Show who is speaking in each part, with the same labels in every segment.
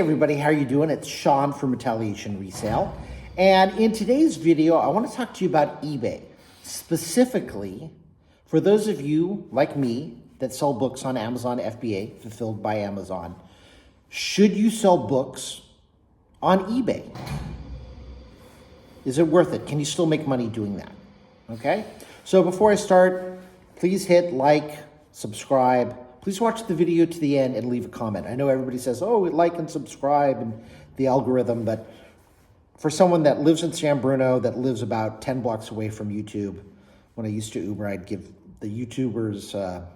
Speaker 1: Everybody, how are you doing? It's Sean from Retaliation Resale. And in today's video, I want to talk to you about eBay. Specifically, for those of you like me that sell books on Amazon FBA, fulfilled by Amazon, should you sell books on eBay? Is it worth it? Can you still make money doing that? Okay? So before I start, please hit like, subscribe. Please watch the video to the end and leave a comment. I know everybody says, oh, like and subscribe and the algorithm, but for someone that lives in San Bruno, that lives about 10 blocks away from YouTube, when I used to Uber, I'd give the YouTubers a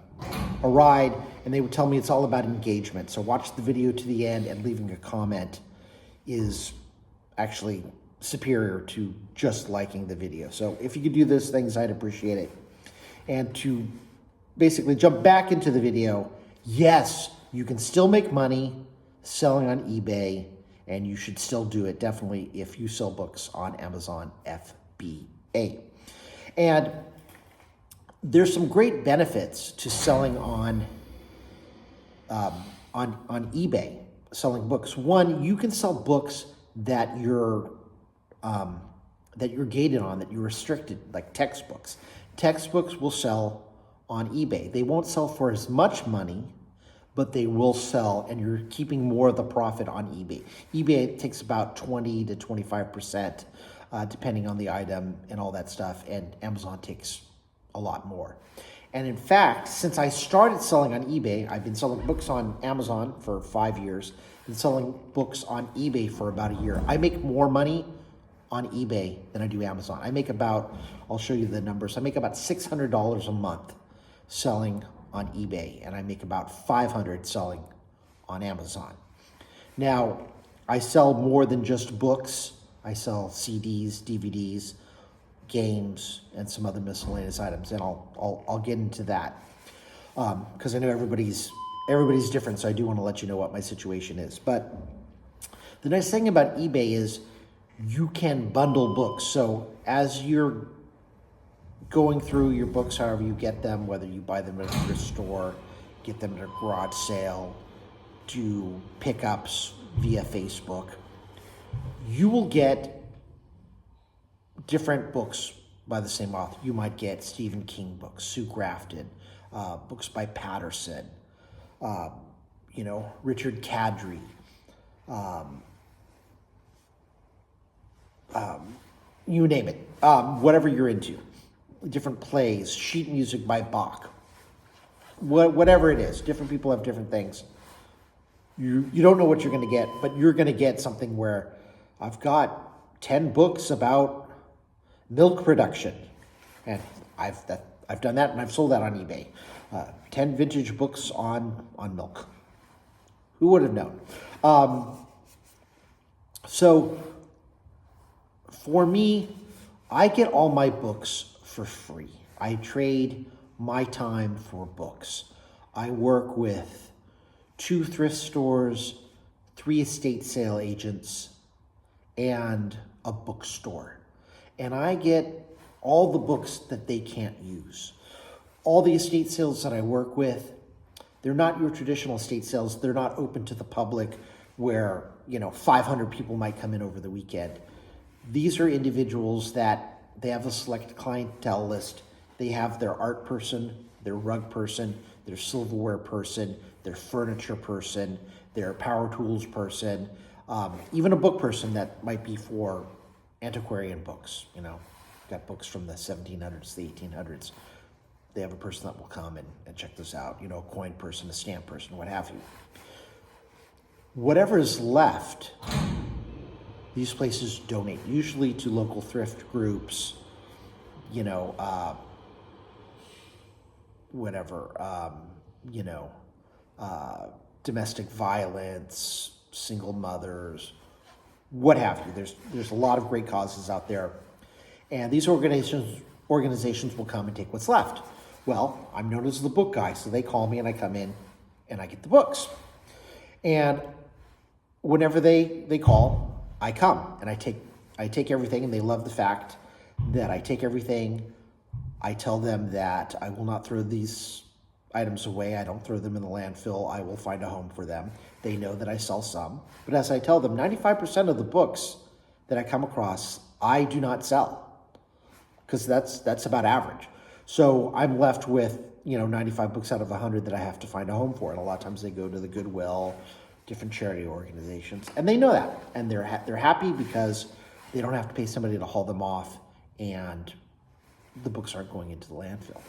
Speaker 1: ride, and they would tell me it's all about engagement. So watch the video to the end, and leaving a comment is actually superior to just liking the video. So if you could do those things, I'd appreciate it. And to basically jump back into the video, yes, you can still make money selling on eBay, and you should still do it, definitely, if you sell books on Amazon FBA. And there's some great benefits to selling on eBay, selling books. One, you can sell books that you're gated on, that you're restricted, like textbooks. Textbooks will sell on eBay. They won't sell for as much money, but they will sell, and you're keeping more of the profit on eBay. eBay takes about 20 to 25%, depending on the item and all that stuff, and Amazon takes a lot more. And in fact, since I started selling on eBay, I've been selling books on Amazon for 5 years, and selling books on eBay for about a year. I make more money on eBay than I do Amazon. I make about, I'll show you the numbers, I make about $600 a month selling on eBay, and I make about $500 selling on Amazon. Now, I sell more than just books. I sell CDs, DVDs, games, and some other miscellaneous items, and I'll get into that because I know everybody's different, so I do want to let you know what my situation is. But the nice thing about eBay is you can bundle books. So as you're going through your books, however you get them, whether you buy them at a thrift store, get them at a garage sale, do pickups via Facebook, you will get different books by the same author. You might get Stephen King books, Sue Grafton, books by Patterson, Richard Kadrey, you name it, whatever you're into. Different plays, sheet music by Bach, whatever it is. Different people have different things. You don't know what you're going to get, but you're going to get something where I've got 10 books about milk production, and I've done that, and I've sold that on eBay. 10 vintage books on milk. Who would have known? So for me, I get all my books for free. I trade my time for books. I work with 2 thrift stores, 3 estate sale agents, and a bookstore. And I get all the books that they can't use. All the estate sales that I work with, they're not your traditional estate sales. They're not open to the public where, 500 people might come in over the weekend. These are individuals that they have a select clientele list. They have their art person, their rug person, their silverware person, their furniture person, their power tools person, even a book person that might be for antiquarian books. Got books from the 1700s, the 1800s. They have a person that will come and check this out, a coin person, a stamp person, what have you. Whatever is left, these places donate, usually to local thrift groups, domestic violence, single mothers, what have you. There's a lot of great causes out there. And these organizations will come and take what's left. Well, I'm known as the book guy, so they call me and I come in and I get the books. And whenever they call, I come and I take everything, and they love the fact that I take everything. I tell them that I will not throw these items away. I don't throw them in the landfill. I will find a home for them. They know that I sell some. But as I tell them, 95% of the books that I come across, I do not sell, because that's about average. So I'm left with, 95 books out of 100 that I have to find a home for. And a lot of times they go to the Goodwill, different charity organizations. And they know that. And they're happy because they don't have to pay somebody to haul them off, and the books aren't going into the landfill.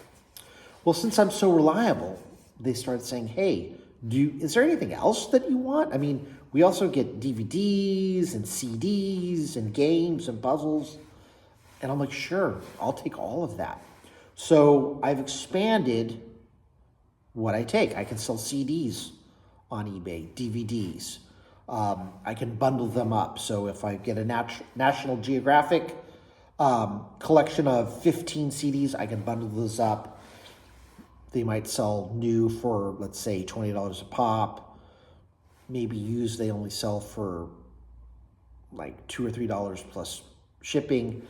Speaker 1: Well, since I'm so reliable, they started saying, hey, is there anything else that you want? I mean, we also get DVDs and CDs and games and puzzles. And I'm like, sure, I'll take all of that. So I've expanded what I take. I can sell CDs on eBay, DVDs. I can bundle them up. So if I get a National Geographic collection of 15 CDs, I can bundle those up. They might sell new for, let's say, $20 a pop. Maybe used, they only sell for like $2 or $3 plus shipping.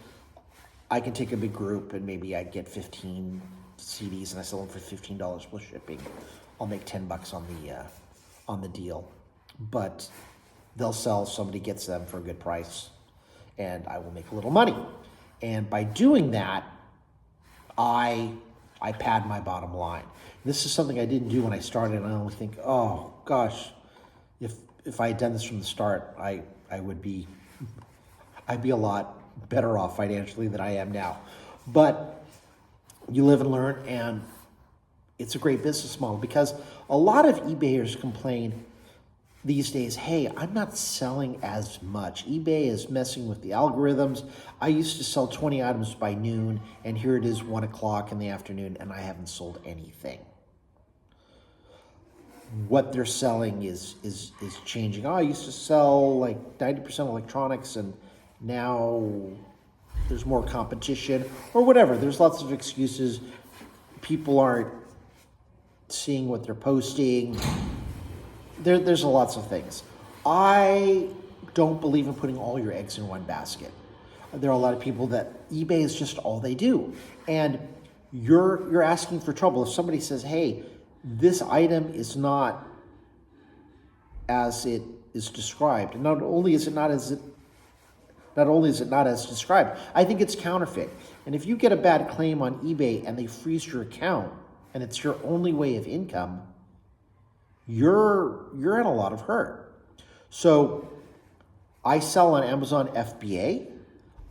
Speaker 1: I can take a big group and maybe I get 15 CDs and I sell them for $15 plus shipping. I'll make $10 on the deal. But they'll sell, somebody gets them for a good price, and I will make a little money. And by doing that, I pad my bottom line. This is something I didn't do when I started, and I only think, oh gosh, if I had done this from the start, I'd be a lot better off financially than I am now. But you live and learn, and it's a great business model, because a lot of eBayers complain these days, hey, I'm not selling as much. eBay is messing with the algorithms. I used to sell 20 items by noon, and here it is 1 o'clock in the afternoon, and I haven't sold anything. What they're selling is changing. Oh, I used to sell like 90% electronics, and now there's more competition, or whatever. There's lots of excuses. People aren't seeing what they're posting. There's lots of things. I don't believe in putting all your eggs in one basket. There are a lot of people that eBay is just all they do. And you're asking for trouble. If somebody says, hey, this item is not as it is described, and not only is it not as described, I think it's counterfeit. And if you get a bad claim on eBay and they freeze your account, and it's your only way of income, you're in a lot of hurt. So I sell on Amazon FBA,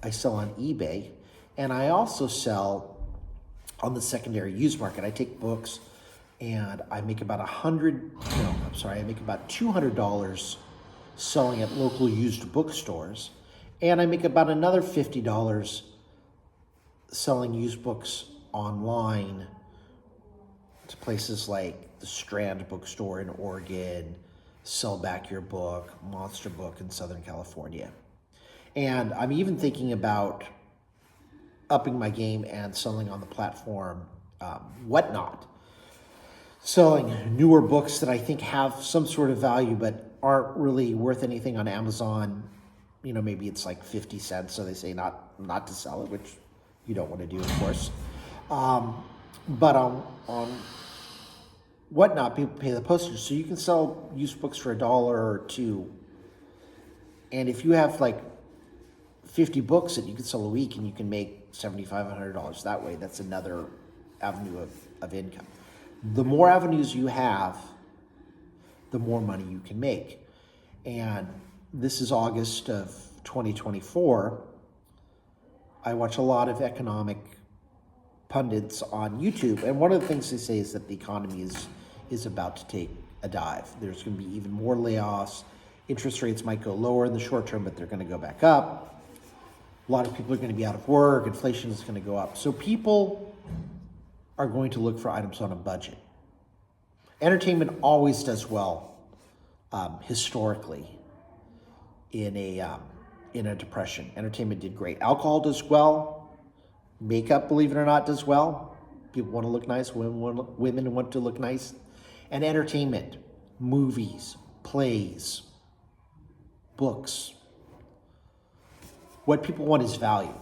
Speaker 1: I sell on eBay, and I also sell on the secondary used market. I take books and I make about $200 selling at local used bookstores, and I make about another $50 selling used books online to places like the Strand Bookstore in Oregon, Sell Back Your Book, Monster Book in Southern California. And I'm even thinking about upping my game and selling on the platform Whatnot. Selling newer books that I think have some sort of value but aren't really worth anything on Amazon. Maybe it's like 50 cents, so they say not to sell it, which you don't want to do, of course. But on Whatnot, people pay the postage, so you can sell used books for $1 or $2. And if you have like 50 books that you can sell a week, and you can make $7,500 that way, that's another avenue of income. The more avenues you have, the more money you can make. And this is August of 2024. I watch a lot of economic pundits on YouTube, and one of the things they say is that the economy is about to take a dive. There's going to be even more layoffs. Interest rates might go lower in the short term, but they're going to go back up. A lot of people are going to be out of work. Inflation is going to go up. So people are going to look for items on a budget. Entertainment always does well historically in a depression. Entertainment did great. Alcohol does well. Makeup, believe it or not, does well. People want to look nice. Women want to look nice. And entertainment, movies, plays, books. What people want is value.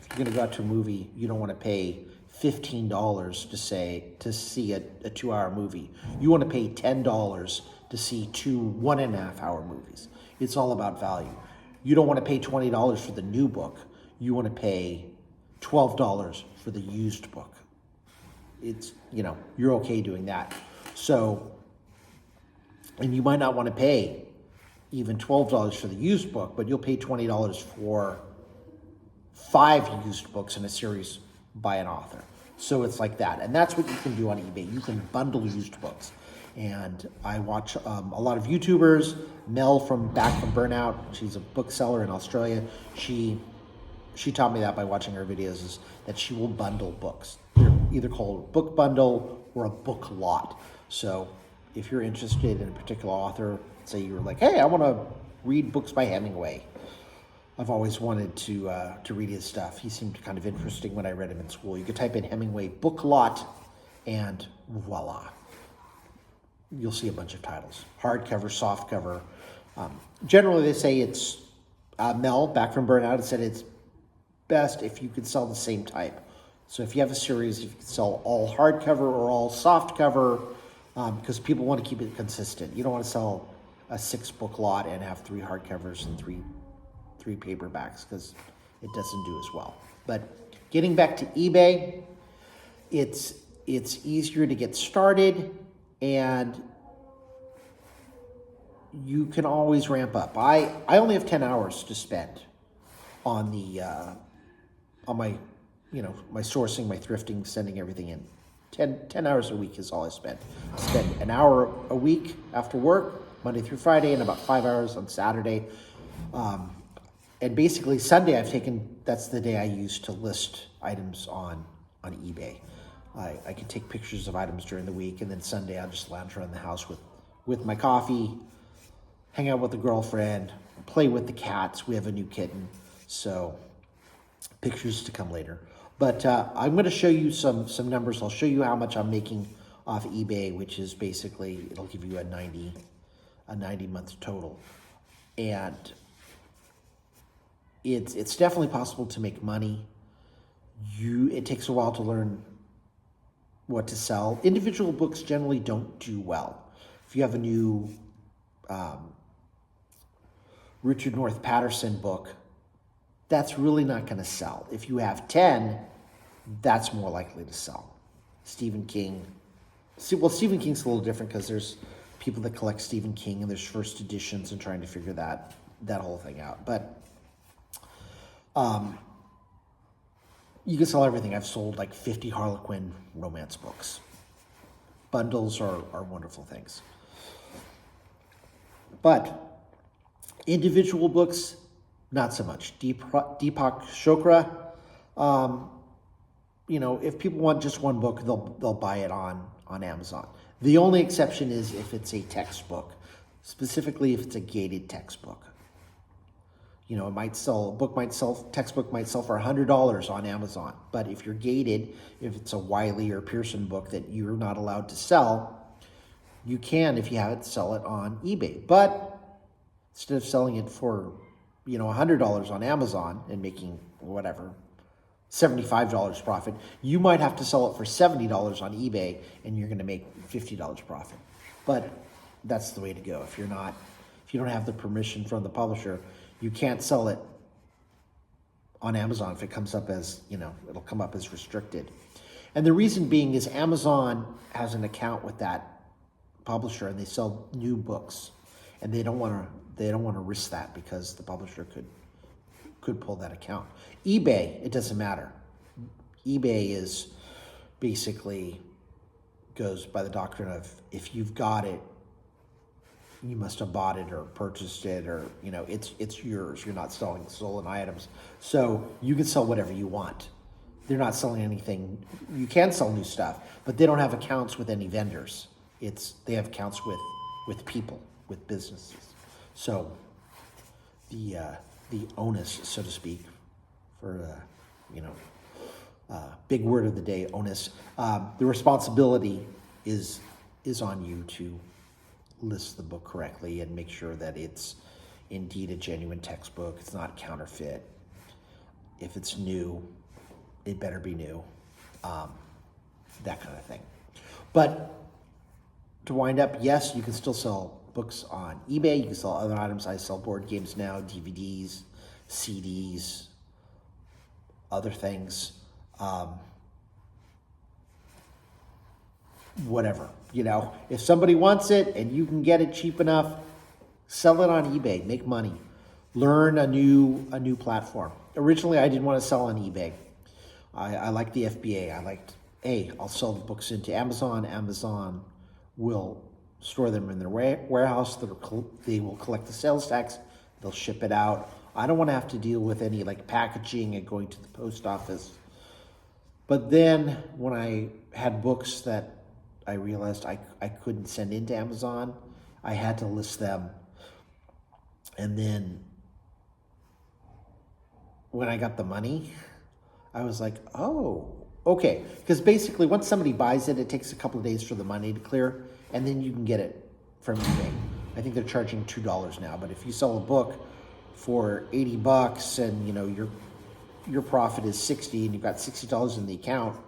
Speaker 1: If you're going to go out to a movie, you don't want to pay $15 to see a 2-hour movie. You want to pay $10 to see 2 1.5-hour movies. It's all about value. You don't want to pay $20 for the new book. You want to pay $12 for the used book. It's, you're okay doing that. So, and you might not want to pay even $12 for the used book, but you'll pay $20 for 5 used books in a series by an author. So it's like that. And that's what you can do on eBay. You can bundle used books. And I watch a lot of YouTubers. Mel from Back from Burnout, she's a bookseller in Australia. She taught me that by watching her videos, is that she will bundle books. They're either called a book bundle or a book lot. So if you're interested in a particular author, say you're like, hey, I want to read books by Hemingway. I've always wanted to read his stuff. He seemed kind of interesting when I read him in school. You could type in Hemingway book lot, and voila. You'll see a bunch of titles. Hardcover, softcover. Generally, they say it's, Mel, Back from Burnout, said it's best if you could sell the same type. So if you have a series, if you could sell all hardcover or all softcover, because people want to keep it consistent. You don't want to sell a 6-book lot and have 3 hardcovers and three paperbacks, because it doesn't do as well. But getting back to eBay, it's easier to get started, and you can always ramp up. I only have 10 hours to spend on the on my my sourcing, my thrifting, sending everything in. 10 hours a week is all I spend. I spend an hour a week after work, Monday through Friday, and about 5 hours on Saturday. And basically Sunday that's the day I use to list items on eBay. I can take pictures of items during the week, and then Sunday I'll just lounge around the house with my coffee, hang out with the girlfriend, play with the cats. We have a new kitten, so pictures to come later. But I'm going to show you some numbers. I'll show you how much I'm making off eBay, which is basically, it'll give you a 90-month total. And it's definitely possible to make money. It takes a while to learn what to sell. Individual books generally don't do well. If you have a new Richard North Patterson book, that's really not going to sell. If you have 10, that's more likely to sell. Stephen King. Stephen King's a little different, because there's people that collect Stephen King, and there's first editions and trying to figure that whole thing out. But you can sell everything. I've sold like 50 Harlequin romance books. Bundles are wonderful things. But individual books, not so much. Deepak Chopra, if people want just one book, they'll buy it on Amazon. The only exception is if it's a textbook, specifically if it's a gated textbook. Textbook might sell for $100 on Amazon. But if you're gated, if it's a Wiley or Pearson book that you're not allowed to sell, you can, if you have it, sell it on eBay. But instead of selling it for $100 on Amazon and making whatever, $75 profit, you might have to sell it for $70 on eBay, and you're going to make $50 profit. But that's the way to go. If you don't have the permission from the publisher, you can't sell it on Amazon. If it comes up as, it'll come up as restricted. And the reason being is Amazon has an account with that publisher, and they sell new books, and they don't want to risk that, because the publisher could pull that account. eBay, it doesn't matter. eBay is basically goes by the doctrine of, if you've got it, you must have bought it or purchased it, or it's yours. You're not selling stolen items, so you can sell whatever you want. They're not selling anything. You can sell new stuff, but they don't have accounts with any vendors. They have accounts with people, with businesses. So the onus, so to speak, for big word of the day, onus. The responsibility is on you to list the book correctly and make sure that it's indeed a genuine textbook. It's not counterfeit. If it's new, it better be new. that kind of thing. But to wind up, yes, you can still sell books on eBay. You can sell other items. I sell board games now, DVDs, CDs, other things, whatever. If somebody wants it and you can get it cheap enough, sell it on eBay, make money. Learn a new platform. Originally, I didn't want to sell on eBay. I like the FBA. I'll sell the books into Amazon. Amazon will store them in their warehouse. They will collect the sales tax. They'll ship it out. I don't want to have to deal with any packaging and going to the post office. But then when I had books that I realized I couldn't send into Amazon, I had to list them. And then when I got the money, I was like, oh, okay. Because basically once somebody buys it, it takes a couple of days for the money to clear, and then you can get it from eBay. I think they're charging $2 now, but if you sell a book for $80 and your profit is $60 and you've got $60 in the account,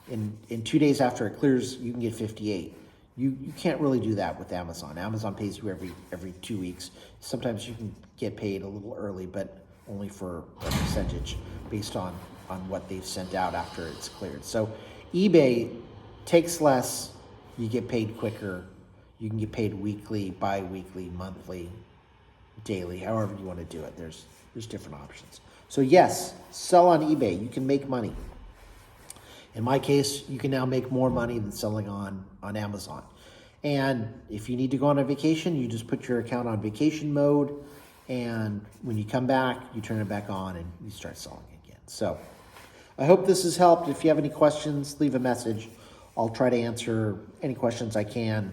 Speaker 1: in 2 days after it clears, you can get $58. You can't really do that with Amazon. Amazon pays you every 2 weeks. Sometimes you can get paid a little early, but only for a percentage based on what they've sent out after it's cleared. So eBay takes less, you get paid quicker, you can get paid weekly, bi-weekly, monthly, daily, however you want to do it. There's different options. So yes, sell on eBay, you can make money. In my case, you can now make more money than selling on Amazon. And if you need to go on a vacation, you just put your account on vacation mode, and when you come back, you turn it back on and you start selling again. So I hope this has helped. If you have any questions, leave a message. I'll try to answer any questions I can.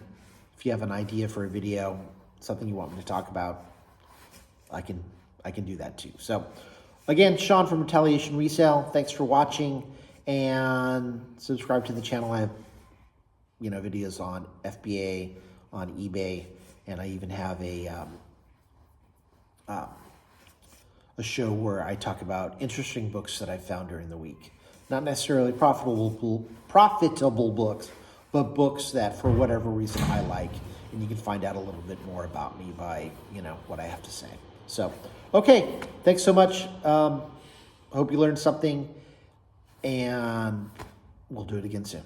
Speaker 1: If you have an idea for a video, something you want me to talk about, I can do that too. So again, Sean from Retaliation Resale, thanks for watching, and subscribe to the channel. I have videos on FBA, on eBay, and I even have a show where I talk about interesting books that I found during the week. Not necessarily profitable books, but books that for whatever reason I like, and you can find out a little bit more about me by what I have to say. So okay, thanks so much. I hope you learned something, and we'll do it again soon.